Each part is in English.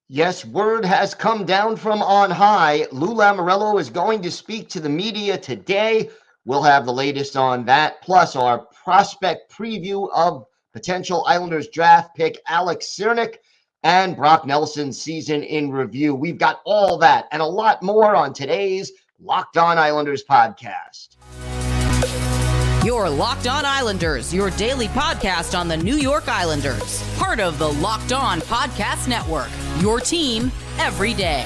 Yes, word has come down from on high. Lou Lamoriello is going to speak to the media today. We'll have the latest on that, plus our prospect preview of potential Islanders draft pick Alex Ciernik and Brock Nelson's season in review. We've got all that and a lot more on today's Locked On Islanders podcast. Your Locked On Islanders, your daily podcast on the New York Islanders. Part of the Locked On Podcast Network, your team every day.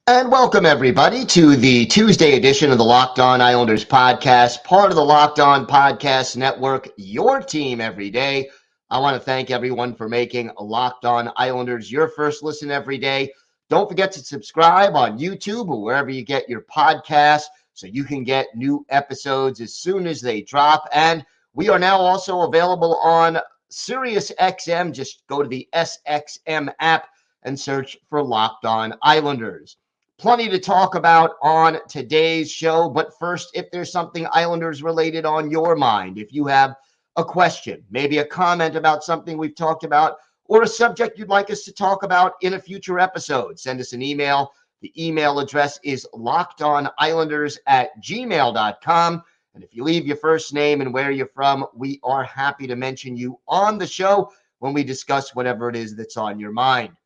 And welcome, everybody, to the Tuesday edition of the Locked On Islanders podcast, part of the Locked On Podcast Network, your team every day. I want to thank everyone for making Locked On Islanders your first listen every day. Don't forget to subscribe on YouTube or wherever you get your podcasts so you can get new episodes as soon as they drop. And we are now also available on SiriusXM. Just go to the SXM app and search for Locked On Islanders. Plenty to talk about on today's show, but first, if there's something Islanders related on your mind, if you have a question, maybe a comment about something we've talked about, or a subject you'd like us to talk about in a future episode, send us an email. The email address is lockedonislanders@gmail.com. And if you leave your first name and where you're from, we are happy to mention you on the show when we discuss whatever it is that's on your mind.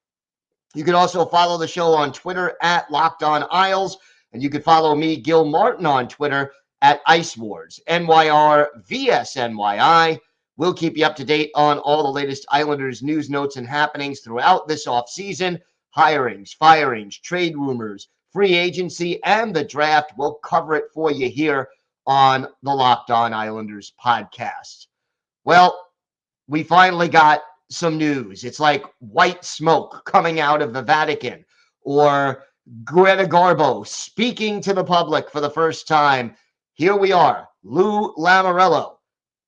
You can also follow the show on Twitter at Locked On Isles, and you can follow me, Gil Martin, on Twitter at Ice Wars, NYRVSNYI. We'll keep you up to date on all the latest Islanders news, notes, and happenings throughout this offseason. Hirings, firings, trade rumors, free agency, and the draft. We'll cover it for you here on the Locked On Islanders podcast. Well, we finally got some news. It's like white smoke coming out of the Vatican, or Greta Garbo speaking to the public for the first time. Here we are. Lou Lamoriello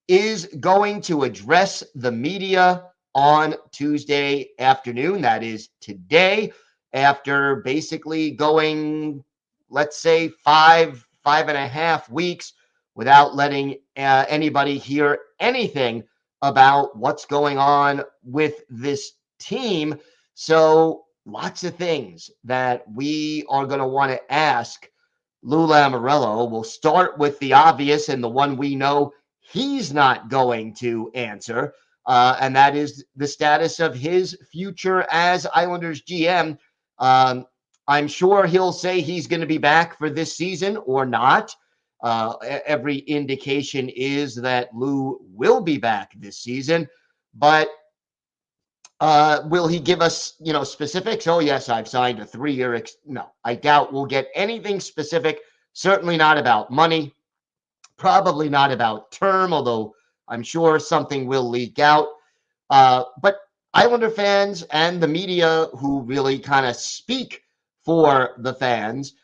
is going to address the media on Tuesday afternoon. That is today, after basically going, let's say, five and a half weeks without letting anybody hear anything about what's going on with this team. So lots of things that we are going to want to ask Lou Lamoriello. We'll start with the obvious and the one we know he's not going to answer, and that is the status of his future as Islanders GM. I'm sure he'll say he's going to be back for this season or not. Every indication is that Lou will be back this season, but will he give us, specifics? Oh, yes, I've signed a 3-year. No, I doubt we'll get anything specific. Certainly not about money. Probably not about term, although I'm sure something will leak out. But Islander fans and the media, who really kind of speak for the fans,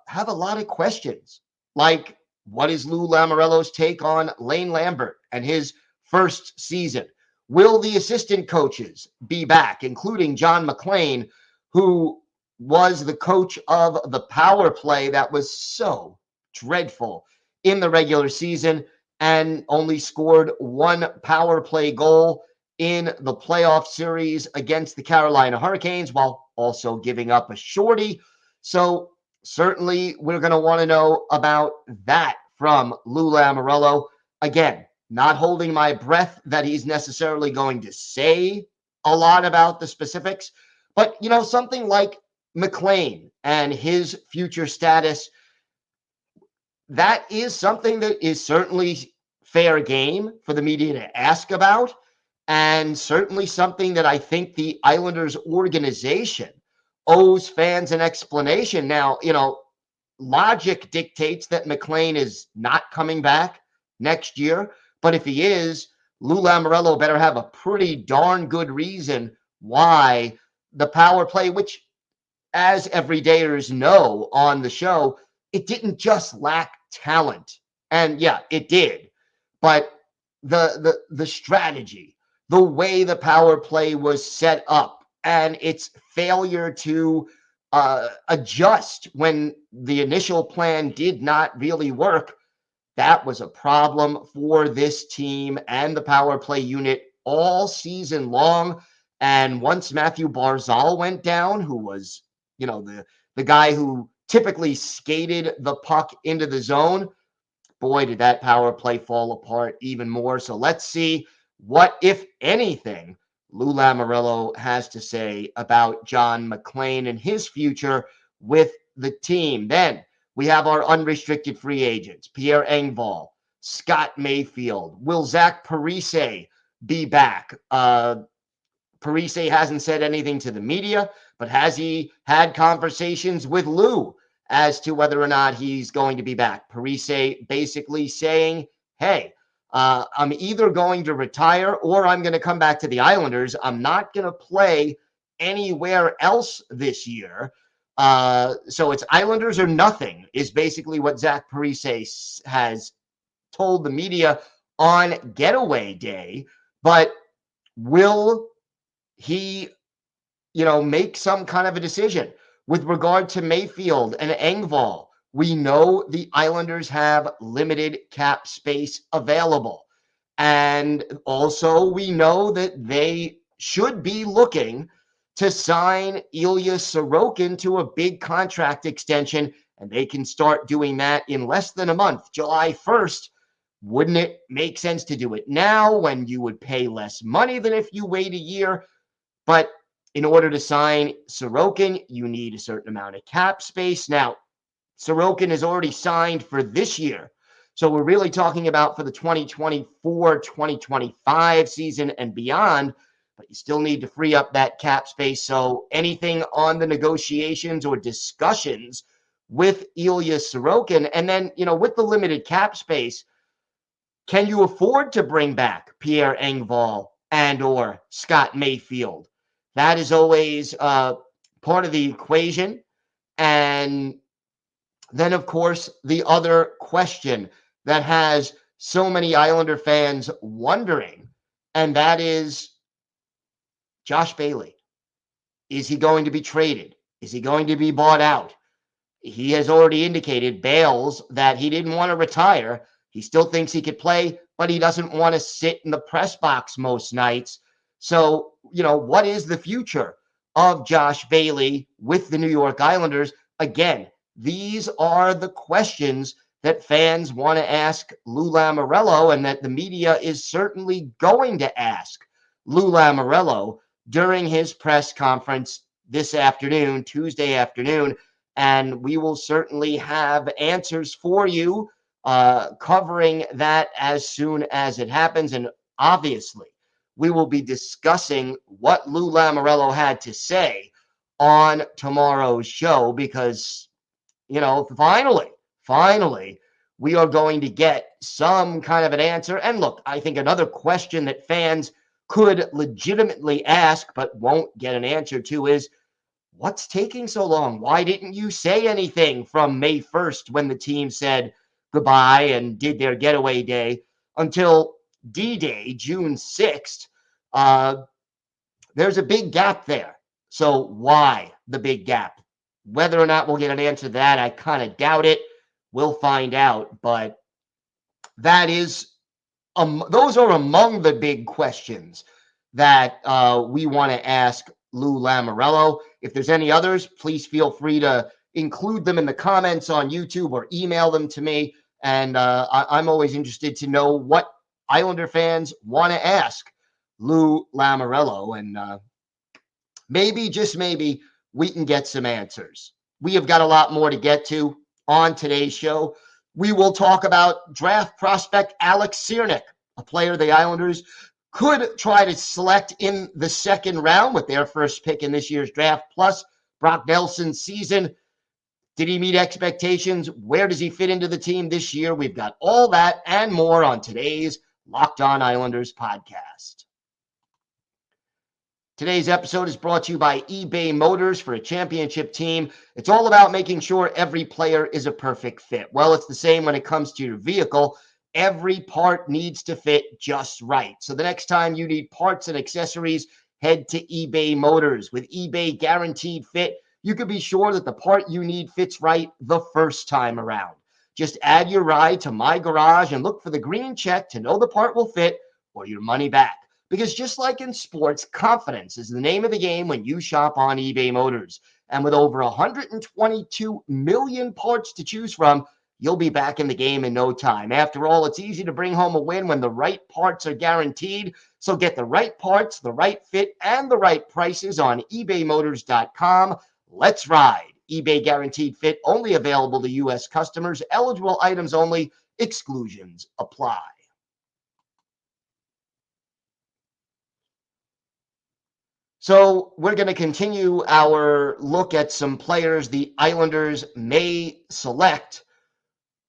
have a lot of questions. Like, what is Lou Lamoriello's take on Lane Lambert and his first season? Will the assistant coaches be back, including John McClain, who was the coach of the power play that was so dreadful in the regular season and only scored one power play goal in the playoff series against the Carolina Hurricanes, while also giving up a shorty? So certainly, we're going to want to know about that from Lou Lamoriello. Again, not holding my breath that he's necessarily going to say a lot about the specifics, but, something like McClain and his future status, that is something that is certainly fair game for the media to ask about, and certainly something that I think the Islanders organization owes fans an explanation. Now, logic dictates that McClain is not coming back next year, but if he is, Lou Lamoriello better have a pretty darn good reason why the power play, which, as everydayers know on the show, it didn't just lack talent. And yeah, it did. But the strategy, the way the power play was set up, and its failure to adjust when the initial plan did not really work. That was a problem for this team and the power play unit all season long. And once Matthew Barzal went down, who was, the guy who typically skated the puck into the zone, boy, did that power play fall apart even more. So let's see what, if anything, Lou Lamoriello has to say about John McClain and his future with the team. Then we have our unrestricted free agents, Pierre Engvall, Scott Mayfield. Will Zach Parise be back? Parise hasn't said anything to the media, but has he had conversations with Lou as to whether or not he's going to be back? Parise basically saying, hey, I'm either going to retire or I'm going to come back to the Islanders. I'm not going to play anywhere else this year. So it's Islanders or nothing is basically what Zach Parise has told the media on getaway day. But will he, make some kind of a decision with regard to Mayfield and Engvall? We know the Islanders have limited cap space available. And also we know that they should be looking to sign Ilya Sorokin to a big contract extension, and they can start doing that in less than a month, July 1st. Wouldn't it make sense to do it now when you would pay less money than if you wait a year? But in order to sign Sorokin, you need a certain amount of cap space. Now, Sorokin is already signed for this year. So we're really talking about for the 2024-2025 season and beyond, but you still need to free up that cap space. So anything on the negotiations or discussions with Ilya Sorokin, and then, with the limited cap space, can you afford to bring back Pierre Engvall and or Scott Mayfield? That is always part of the equation. And then, of course, the other question that has so many Islander fans wondering, and that is Josh Bailey. Is he going to be traded? Is he going to be bought out? He has already indicated, Bales, that he didn't want to retire. He still thinks he could play, but he doesn't want to sit in the press box most nights. So, what is the future of Josh Bailey with the New York Islanders? Again, these are the questions that fans want to ask Lou Lamoriello, and that the media is certainly going to ask Lou Lamoriello during his press conference this afternoon, Tuesday afternoon. And we will certainly have answers for you covering that as soon as it happens. And obviously, we will be discussing what Lou Lamoriello had to say on tomorrow's show because, finally, we are going to get some kind of an answer. And look, I think another question that fans could legitimately ask but won't get an answer to is, what's taking so long? Why didn't you say anything from May 1st when the team said goodbye and did their getaway day until D-Day, June 6th? There's a big gap there. So why the big gap? Whether or not we'll get an answer to that, I kind of doubt it. We'll find out. But that is, those are among the big questions that we want to ask Lou Lamoriello. If there's any others, please feel free to include them in the comments on YouTube or email them to me. And I'm always interested to know what Islander fans want to ask Lou Lamoriello. And maybe, just maybe, we can get some answers. We have got a lot more to get to on today's show. We will talk about draft prospect Alex Ciernik, a player the Islanders could try to select in the second round with their first pick in this year's draft, plus Brock Nelson's season. Did he meet expectations? Where does he fit into the team this year? We've got all that and more on today's Locked On Islanders podcast. Today's episode is brought to you by eBay Motors. For a championship team, it's all about making sure every player is a perfect fit. Well, it's the same when it comes to your vehicle. Every part needs to fit just right. So the next time you need parts and accessories, head to eBay Motors. With eBay Guaranteed Fit, you can be sure that the part you need fits right the first time around. Just add your ride to My Garage and look for the green check to know the part will fit or your money back. Because just like in sports, confidence is the name of the game when you shop on eBay Motors. And with over 122 million parts to choose from, you'll be back in the game in no time. After all, it's easy to bring home a win when the right parts are guaranteed. So get the right parts, the right fit, and the right prices on ebaymotors.com. Let's ride. eBay guaranteed fit only available to U.S. customers. Eligible items only. Exclusions apply. So we're going to continue our look at some players the Islanders may select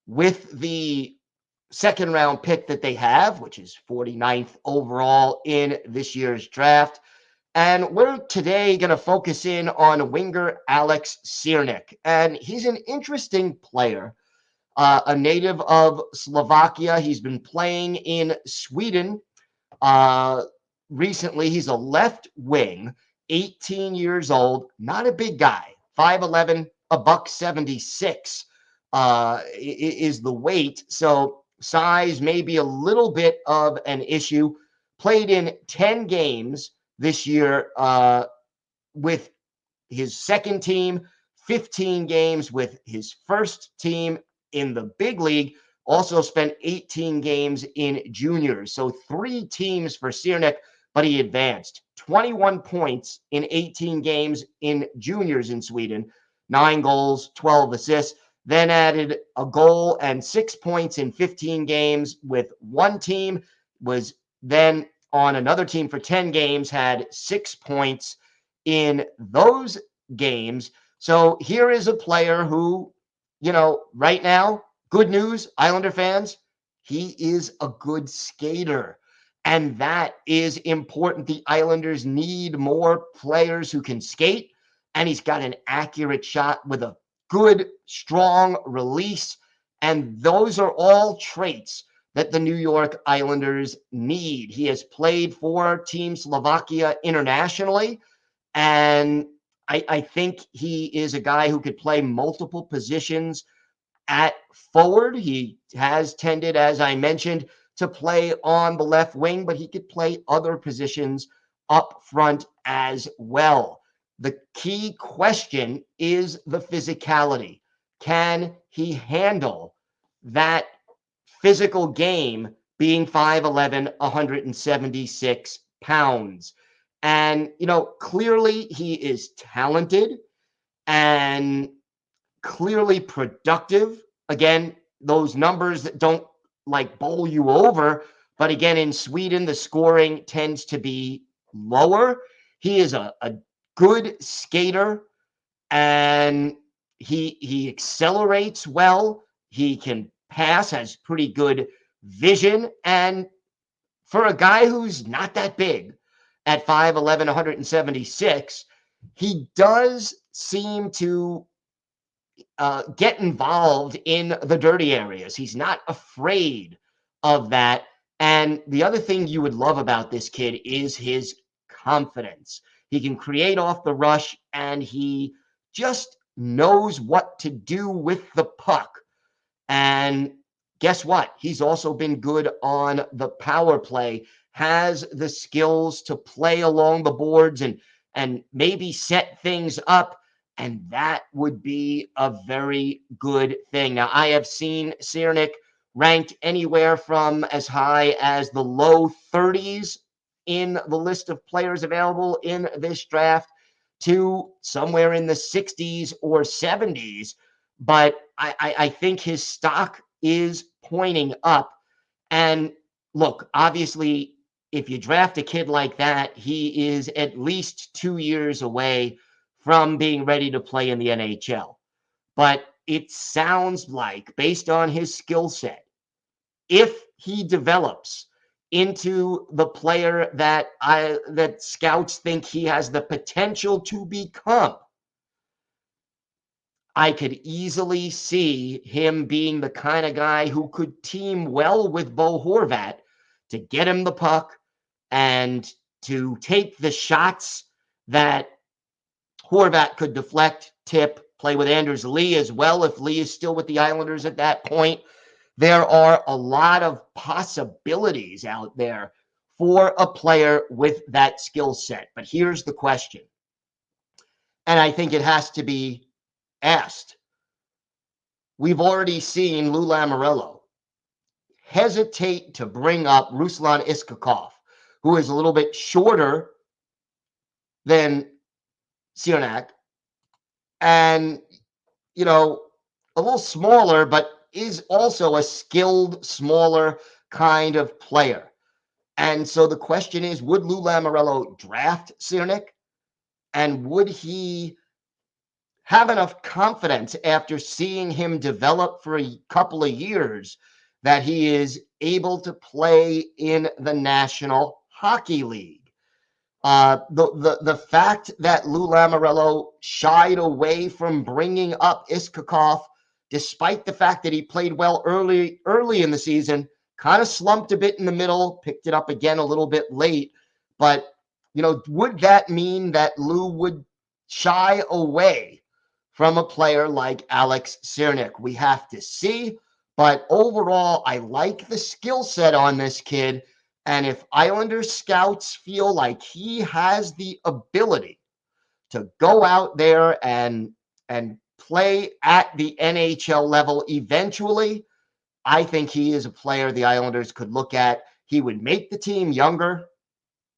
with the second round pick that they have, which is 49th overall in this year's draft. And we're today going to focus in on winger Alex Ciernik. And he's an interesting player, a native of Slovakia. He's been playing in Sweden recently. He's a left wing, 18 years old, not a big guy, 5'11", $176 is the weight. So size may be a little bit of an issue. Played in 10 games this year with his second team, 15 games with his first team in the big league. Also spent 18 games in juniors. So 3 teams for Cirnick, but he advanced. 21 points in 18 games in juniors in Sweden, 9 goals, 12 assists. Then added a goal and 6 points in 15 games with one team, was then on another team for 10 games, had 6 points in those games. So here is a player who, right now, good news, Islander fans, he is a good skater. And that is important. The Islanders need more players who can skate. And he's got an accurate shot with a good, strong release. And those are all traits that the New York Islanders need. He has played for Team Slovakia internationally. And I think he is a guy who could play multiple positions at forward. He has tended, as I mentioned, to play on the left wing, but he could play other positions up front as well. The key question is the physicality. Can he handle that physical game being 5'11", 176 pounds? And, clearly he is talented and clearly productive. Again, those numbers that don't bowl you over. But again, in Sweden, the scoring tends to be lower. He is a good skater and he accelerates well. He can pass, has pretty good vision. And for a guy who's not that big, at 5'11", 176, he does seem to get involved in the dirty areas. He's not afraid of that. And the other thing you would love about this kid is his confidence. He can create off the rush, and he just knows what to do with the puck. And guess what? He's also been good on the power play, has the skills to play along the boards and maybe set things up. And that would be a very good thing. Now, I have seen Cirnick ranked anywhere from as high as the low 30s in the list of players available in this draft to somewhere in the 60s or 70s. But I think his stock is pointing up. And look, obviously, if you draft a kid like that, he is at least 2 years away from being ready to play in the NHL. But it sounds like, based on his skill set, if he develops into the player that scouts think he has the potential to become, I could easily see him being the kind of guy who could team well with Bo Horvat to get him the puck and to take the shots that Horvat could deflect, tip, play with Anders Lee as well if Lee is still with the Islanders at that point. There are a lot of possibilities out there for a player with that skill set. But here's the question, and I think it has to be asked. We've already seen Lou Lamoriello hesitate to bring up Ruslan Iskakov, who is a little bit shorter than Cirnick and, a little smaller, but is also a skilled, smaller kind of player. And so the question is, would Lou Lamoriello draft Cirnick? And would he have enough confidence after seeing him develop for a couple of years that he is able to play in the National Hockey League? The fact that Lou Lamoriello shied away from bringing up Iskakov, despite the fact that he played well early in the season, kind of slumped a bit in the middle, picked it up again a little bit late. But, would that mean that Lou would shy away from a player like Alex Ciernik? We have to see. But overall, I like the skill set on this kid. And if Islanders scouts feel like he has the ability to go out there and play at the NHL level eventually, I think he is a player the Islanders could look at. He would make the team younger,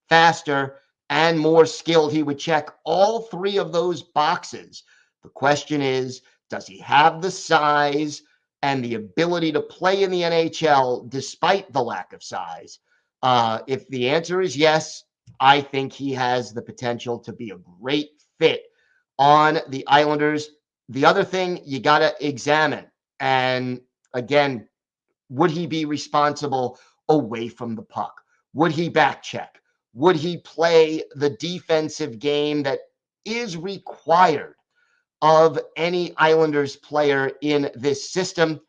faster, and more skilled. He would check all three of those boxes. The question is, does he have the size and the ability to play in the NHL despite the lack of size? If the answer is yes, I think he has the potential to be a great fit on the Islanders. The other thing you got to examine, and again, would he be responsible away from the puck? Would he back check? Would he play the defensive game that is required of any Islanders player in this system?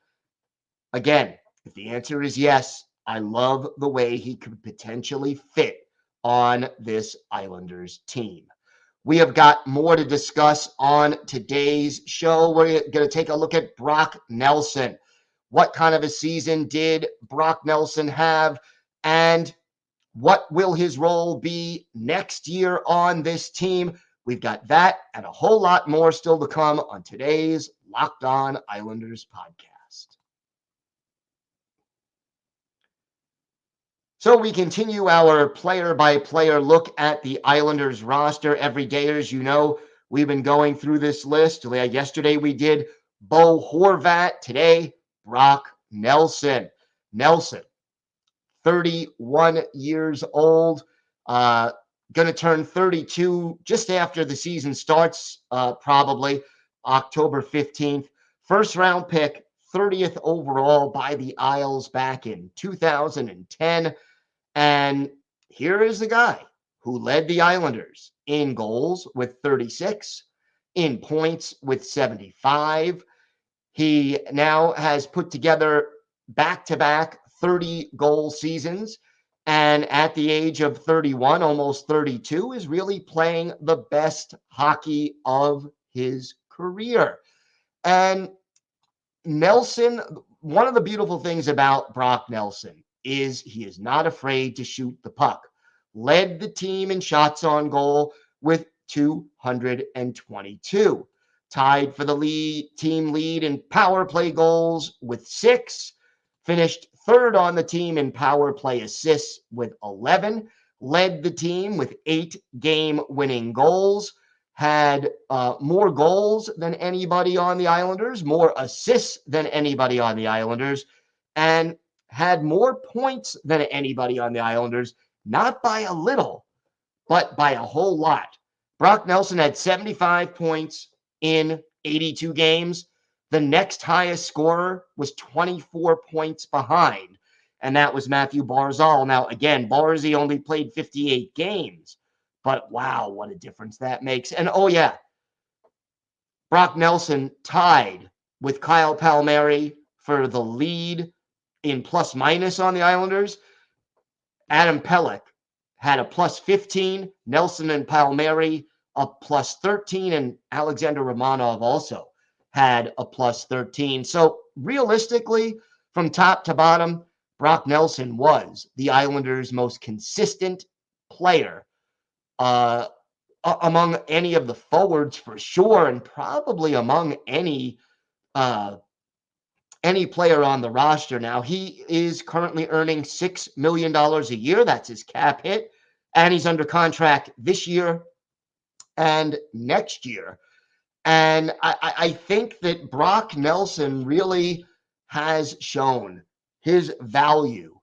Again, if the answer is yes, I love the way he could potentially fit on this Islanders team. We have got more to discuss on today's show. We're going to take a look at Brock Nelson. What kind of a season did Brock Nelson have? And what will his role be next year on this team? We've got that and a whole lot more still to come on today's Locked On Islanders podcast. So we continue our player-by-player look at the Islanders roster every day. As you know, we've been going through this list. Yesterday we did Bo Horvat. Today, Brock Nelson. Nelson, 31 years old, going to turn 32 just after the season starts, probably October 15th. First-round pick, 30th overall by the Isles back in 2010. And here is the guy who led the Islanders in goals with 36, in points with 75. He now has put together back-to-back 30-goal seasons, and at the age of 31, almost 32, is really playing the best hockey of his career. And Nelson, one of the beautiful things about Brock Nelson is he is not afraid to shoot the puck. Led the team in shots on goal with 222. Tied for the team lead in power play goals with 6. Finished third on the team in power play assists with 11. Led the team with 8 game-winning goals. Had more goals than anybody on the Islanders, more assists than anybody on the Islanders, and had more points than anybody on the Islanders, not by a little, but by a whole lot. Brock Nelson had 75 points in 82 games. The next highest scorer was 24 points behind, and that was Matthew Barzal. Now, again, Barzy only played 58 games, but wow, what a difference that makes. And oh yeah, Brock Nelson tied with Kyle Palmieri for the lead in plus minus on the Islanders. Adam Pelech had a plus 15. Nelson and Palmieri a plus 13, and Alexander Romanov also had a plus 13. So realistically, from top to bottom, Brock Nelson was the Islanders' most consistent player among any of the forwards for sure, and probably among uh, any player on the roster. Now, he is currently earning $6 million a year. That's his cap hit. And he's under contract this year and next year. And I think that Brock Nelson really has shown his value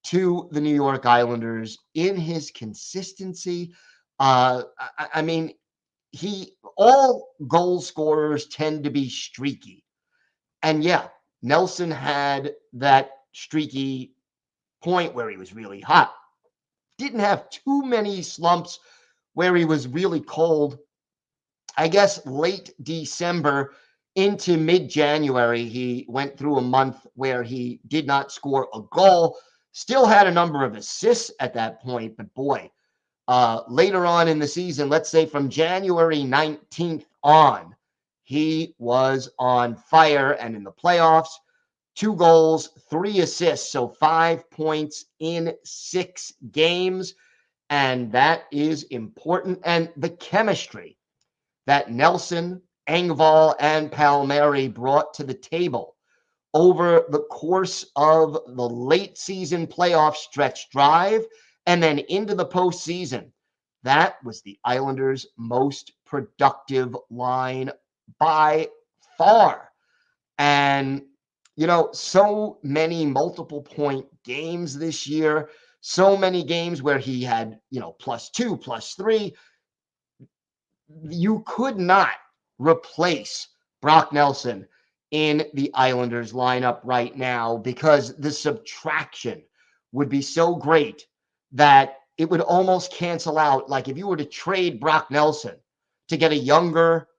to the New York Islanders in his consistency. I mean, all goal scorers tend to be streaky. And yeah, Nelson had that streaky point where he was really hot. Didn't have too many slumps where he was really cold. I guess late December into mid-January, he went through a month where he did not score a goal. Still had a number of assists at that point, but boy, later on in the season, let's say from January 19th on, he was on fire. And in the playoffs, 2 goals, 3 assists, so 5 points in 6 games. And that is important. And the chemistry that Nelson, Engvall, and Palmieri brought to the table over the course of the late season playoff stretch drive and then into the postseason, that was the Islanders' most productive line by far. And, so many multiple point games this year, so many games where he had, +2, +3. You could not replace Brock Nelson in the Islanders lineup right now because the subtraction would be so great that it would almost cancel out. Like if you were to trade Brock Nelson to get a younger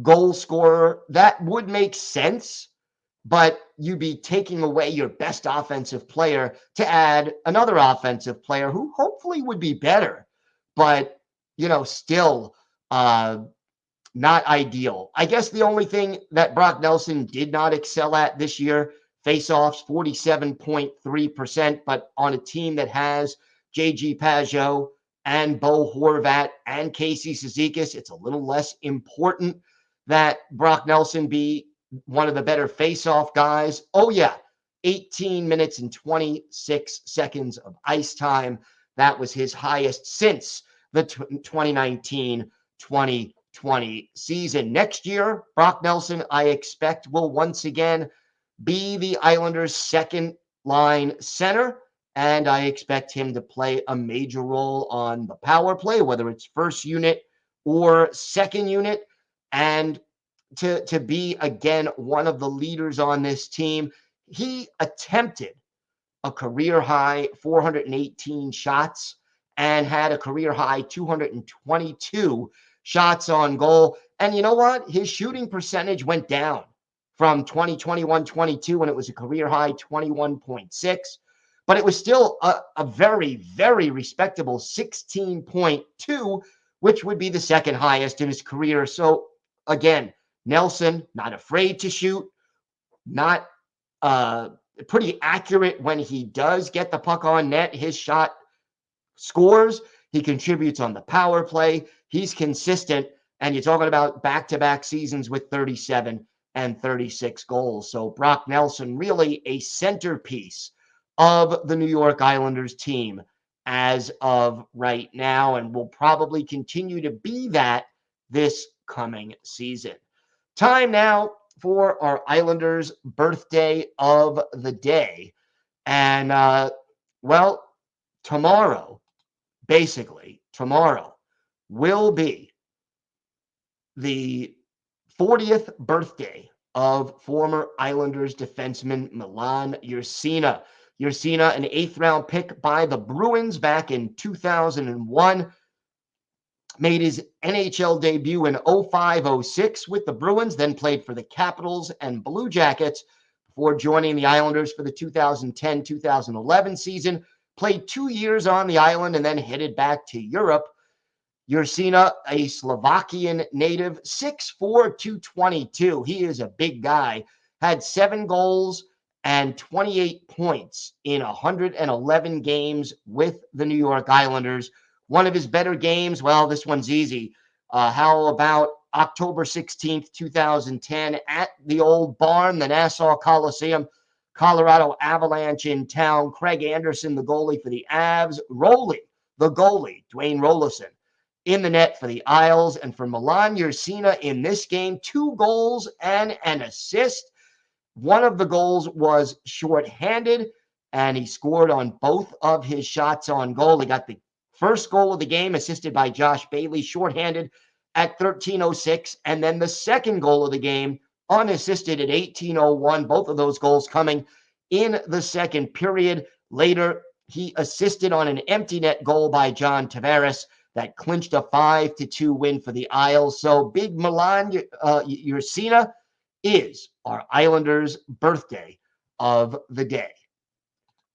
goal scorer, that would make sense, but you'd be taking away your best offensive player to add another offensive player who hopefully would be better, but still not ideal. I guess the only thing that Brock Nelson did not excel at this year, faceoffs, 47.3%, but on a team that has J.G. Pajot and Bo Horvat and Casey Cizikas, it's a little less important that Brock Nelson be one of the better faceoff guys. Oh, yeah, 18 minutes and 26 seconds of ice time. That was his highest since the 2019-2020 season. Next year, Brock Nelson, I expect, will once again be the Islanders' second line center, and I expect him to play a major role on the power play, whether it's first unit or second unit, and to be, again, one of the leaders on this team. He attempted a career-high 418 shots and had a career-high 222 shots on goal. And you know what? His shooting percentage went down from 2021-22 when it was a career-high 21.6. But it was still a very, very respectable 16.2, which would be the second highest in his career. So, again, Nelson, not afraid to shoot, not pretty accurate when he does get the puck on net. His shot scores. He contributes on the power play. He's consistent. And you're talking about back-to-back seasons with 37 and 36 goals. So Brock Nelson, really a centerpiece of the New York Islanders team as of right now, and will probably continue to be that this coming season. Time now for our Islanders birthday of the day. And, tomorrow, basically, tomorrow will be the 40th birthday of former Islanders defenseman Milan Jurčina. Jurčina, an 8th-round pick by the Bruins back in 2001, made his NHL debut in 05-06 with the Bruins, then played for the Capitals and Blue Jackets before joining the Islanders for the 2010-2011 season. Played 2 years on the island and then headed back to Europe. Ursina, a Slovakian native, 6'4", 222. He is a big guy. Had 7 goals and 28 points in 111 games with the New York Islanders. One of his better games, well, this one's easy. How about October 16th, 2010, at the old barn, the Nassau Coliseum, Colorado Avalanche in town. Craig Anderson, the goalie for the Avs, Rolly, the goalie, Dwayne Rolison, in the net for the Isles. And for Milan Ursina in this game, 2 goals and an assist. One of the goals was shorthanded, and he scored on both of his shots on goal. He got the first goal of the game, assisted by Josh Bailey, shorthanded at 13:06, and then the second goal of the game, unassisted at 18:01. Both of those goals coming in the second period. Later, he assisted on an empty net goal by John Tavares that clinched a 5-2 win for the Isles. So big Milan Ursina is our Islanders' birthday of the day.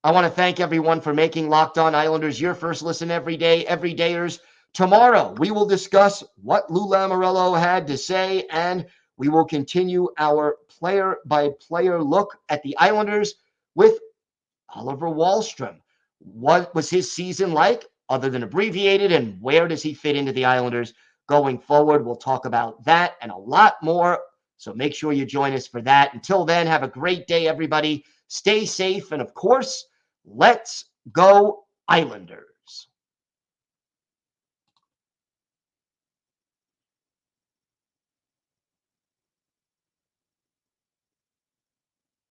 I want to thank everyone for making Locked On Islanders your first listen every day, everydayers. Tomorrow, we will discuss what Lou Lamoriello had to say, and we will continue our player-by-player look at the Islanders with Oliver Wahlstrom. What was his season like, other than abbreviated, and where does he fit into the Islanders going forward? We'll talk about that and a lot more, so make sure you join us for that. Until then, have a great day, everybody. Stay safe, and of course, let's go Islanders.